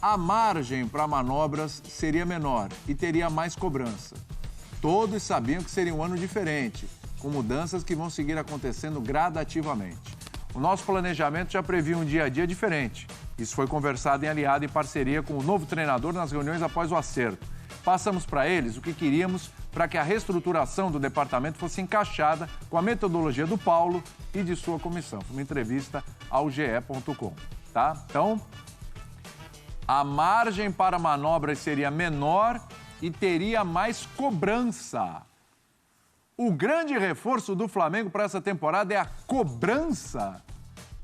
a margem para manobras seria menor e teria mais cobrança. Todos sabiam que seria um ano diferente, com mudanças que vão seguir acontecendo gradativamente. O nosso planejamento já previa um dia a dia diferente. Isso foi conversado em aliado e parceria com o novo treinador nas reuniões após o acerto. Passamos para eles o que queríamos para que a reestruturação do departamento fosse encaixada com a metodologia do Paulo e de sua comissão. Foi uma entrevista ao ge.com, tá? Então, a margem para manobras seria menor e teria mais cobrança. O grande reforço do Flamengo para essa temporada é a cobrança.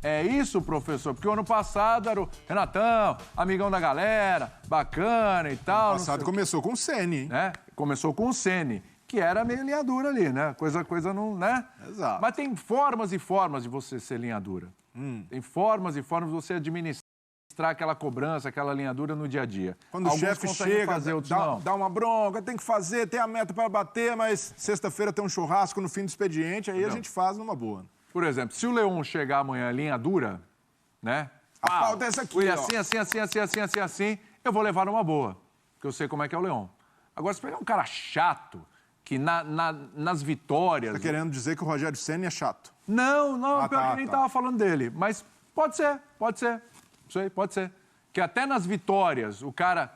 É isso, professor? Porque o ano passado era o Renatão, amigão da galera, bacana e tal. O passado começou com o Ceni, né? Começou com o Ceni, que era meio linha dura ali, né? Coisa não, né? Exato. Mas tem formas e formas de você ser linha dura. Tem formas e formas de você administrar aquela cobrança, aquela linha dura no dia a dia. Quando o chefe chega, dá uma bronca, tem que fazer, tem a meta para bater, mas sexta-feira tem um churrasco no fim do expediente, aí a gente faz numa boa. Por exemplo, se o Leão chegar amanhã linha dura, né? A falta é essa aqui, ó. Assim, eu vou levar numa boa, porque eu sei como é que é o Leão. Agora, se pegar um cara chato, que nas vitórias... Você tá querendo dizer que o Rogério Ceni é chato? Não, pior que nem tava falando dele, mas pode ser. Isso aí, pode ser. Que até nas vitórias, o cara...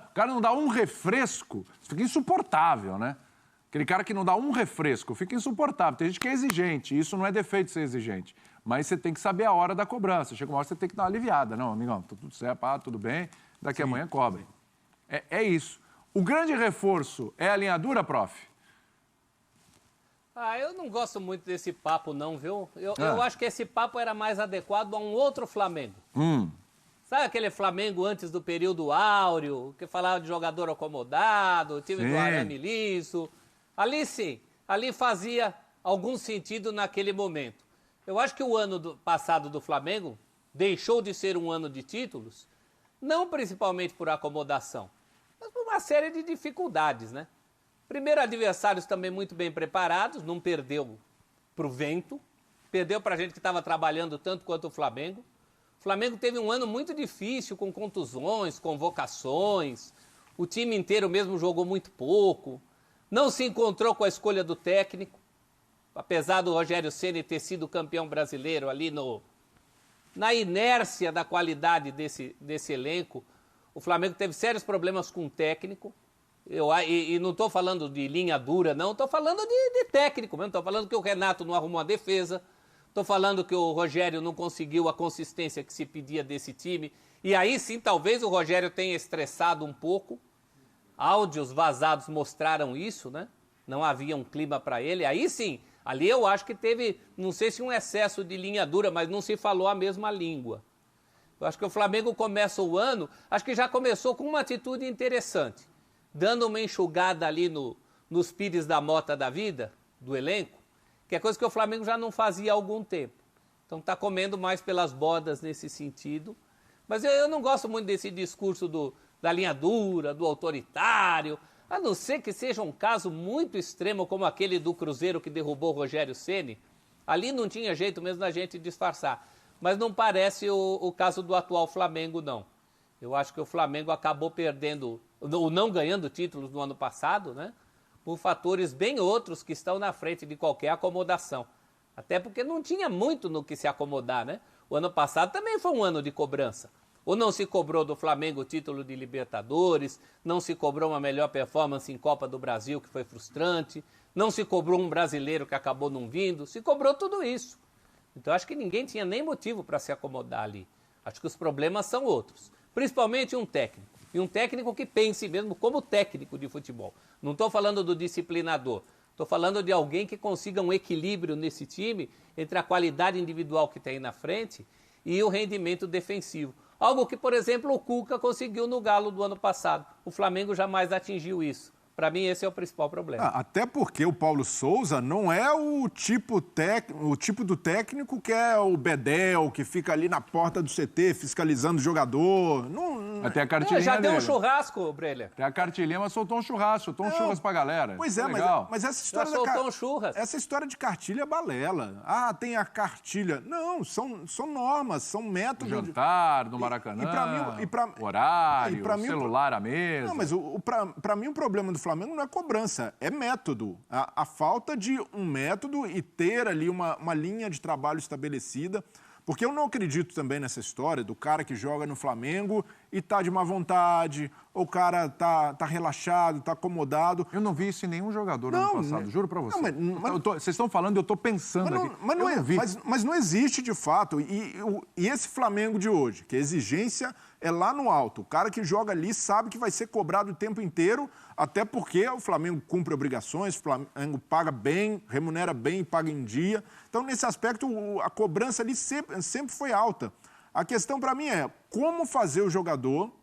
O cara não dá um refresco, fica insuportável, né? Aquele cara que não dá um refresco, fica insuportável. Tem gente que é exigente, isso não é defeito de ser exigente. Mas você tem que saber a hora da cobrança. Chega uma hora que você tem que dar uma aliviada. Não, amigão, tá tudo certo, tudo bem, daqui a amanhã cobre. É isso. O grande reforço é a linha dura, prof? Eu não gosto muito desse papo, não, viu? Eu acho que esse papo era mais adequado a um outro Flamengo. Sabe aquele Flamengo antes do período áureo, que falava de jogador acomodado, time do arame liso? Ali sim, ali fazia algum sentido naquele momento. Eu acho que o ano passado do Flamengo deixou de ser um ano de títulos, não principalmente por acomodação, mas por uma série de dificuldades, né? Primeiro, adversários também muito bem preparados, não perdeu para o vento, perdeu para a gente que estava trabalhando tanto quanto o Flamengo. O Flamengo teve um ano muito difícil, com contusões, convocações, o time inteiro mesmo jogou muito pouco, não se encontrou com a escolha do técnico, apesar do Rogério Ceni ter sido campeão brasileiro ali na inércia da qualidade desse elenco. O Flamengo teve sérios problemas com o técnico. E não estou falando de linha dura, não. Estou falando de técnico mesmo. Estou falando que o Renato não arrumou a defesa. Estou falando que o Rogério não conseguiu a consistência que se pedia desse time. E aí sim, talvez o Rogério tenha estressado um pouco. Áudios vazados mostraram isso, né? Não havia um clima para ele. Aí sim, ali eu acho que teve, não sei se um excesso de linha dura, mas não se falou a mesma língua. Eu acho que o Flamengo começa o ano, acho que já começou com uma atitude interessante, dando uma enxugada ali nos Pires da Mota da vida, do elenco, que é coisa que o Flamengo já não fazia há algum tempo. Então está comendo mais pelas bordas nesse sentido. Mas eu não gosto muito desse discurso da linha dura, do autoritário, a não ser que seja um caso muito extremo, como aquele do Cruzeiro que derrubou o Rogério Ceni. Ali não tinha jeito mesmo da gente disfarçar. Mas não parece o caso do atual Flamengo, não. Eu acho que o Flamengo acabou perdendo, ou não ganhando títulos no ano passado, né? Por fatores bem outros que estão na frente de qualquer acomodação. Até porque não tinha muito no que se acomodar, né? O ano passado também foi um ano de cobrança. Ou não se cobrou do Flamengo o título de Libertadores, não se cobrou uma melhor performance em Copa do Brasil, que foi frustrante, não se cobrou um brasileiro que acabou não vindo, se cobrou tudo isso. Então, acho que ninguém tinha nem motivo para se acomodar ali. Acho que os problemas são outros. Principalmente um técnico. E um técnico que pense mesmo como técnico de futebol. Não estou falando do disciplinador. Estou falando de alguém que consiga um equilíbrio nesse time entre a qualidade individual que tem na frente e o rendimento defensivo. Algo que, por exemplo, o Cuca conseguiu no Galo do ano passado. O Flamengo jamais atingiu isso. Para mim, esse é o principal problema. Até porque o Paulo Souza não é o tipo do técnico que é o bedel, que fica ali na porta do CT fiscalizando o jogador. Até a cartilhinha já dele. deu um churrasco, Breler. Tem a cartilhinha, mas soltou um churrasco. Soltou um churras pra galera. Pois é, legal. mas essa história soltou um churras. Essa história de cartilha é balela. Ah, tem a cartilha. Não, são normas, são métodos. O jantar do Maracanã, horário, celular à mesa. Não, mas pra mim o problema do Flamengo não é cobrança, é método. A falta de um método e ter ali uma linha de trabalho estabelecida. Porque eu não acredito também nessa história do cara que joga no Flamengo e tá de má vontade, ou o cara tá relaxado, tá acomodado. Eu não vi isso em nenhum jogador ano passado, juro pra você. Vocês estão falando e eu tô pensando aqui. Mas não existe de fato. E esse Flamengo de hoje, que a exigência é lá no alto. O cara que joga ali sabe que vai ser cobrado o tempo inteiro, até porque o Flamengo cumpre obrigações, o Flamengo paga bem, remunera bem, paga em dia. Então, nesse aspecto, a cobrança ali sempre foi alta. A questão para mim é como fazer o jogador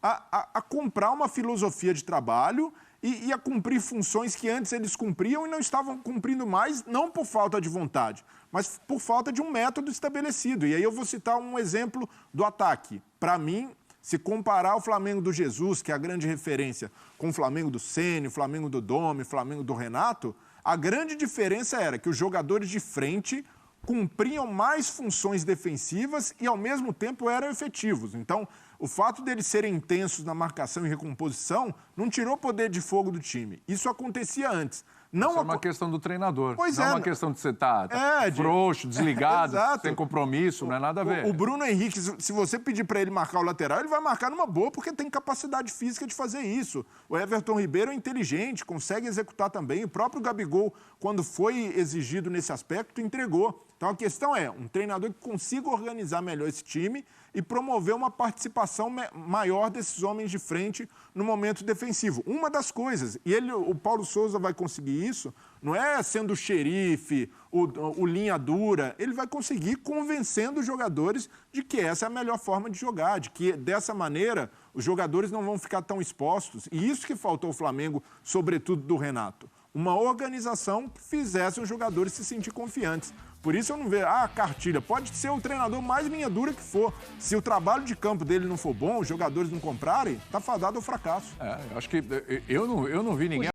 a comprar uma filosofia de trabalho e a cumprir funções que antes eles cumpriam e não estavam cumprindo mais, não por falta de vontade, mas por falta de um método estabelecido. E aí eu vou citar um exemplo do ataque. Para mim, se comparar o Flamengo do Jesus, que é a grande referência, com o Flamengo do Ceni, o Flamengo do Domi, o Flamengo do Renato, a grande diferença era que os jogadores de frente cumpriam mais funções defensivas e, ao mesmo tempo, eram efetivos. Então, o fato deles serem intensos na marcação e recomposição não tirou poder de fogo do time. Isso acontecia antes. Isso é uma questão do treinador. Pois não é uma questão de você estar frouxo, desligado, sem compromisso, não é nada a ver. O Bruno Henrique, se você pedir para ele marcar o lateral, ele vai marcar numa boa, porque tem capacidade física de fazer isso. O Everton Ribeiro é inteligente, consegue executar também. O próprio Gabigol, quando foi exigido nesse aspecto, entregou. Então a questão é um treinador que consiga organizar melhor esse time e promover uma participação maior desses homens de frente no momento defensivo. Uma das coisas, e o Paulo Souza vai conseguir isso, não é sendo o xerife, o linha dura, ele vai conseguir convencendo os jogadores de que essa é a melhor forma de jogar, de que dessa maneira os jogadores não vão ficar tão expostos. E isso que faltou ao Flamengo, sobretudo do Renato. Uma organização que fizesse os jogadores se sentir confiantes. Por isso eu não vejo, cartilha, pode ser o treinador mais linha dura que for. Se o trabalho de campo dele não for bom, os jogadores não comprarem, tá fadado ao fracasso. Eu acho que eu não vi ninguém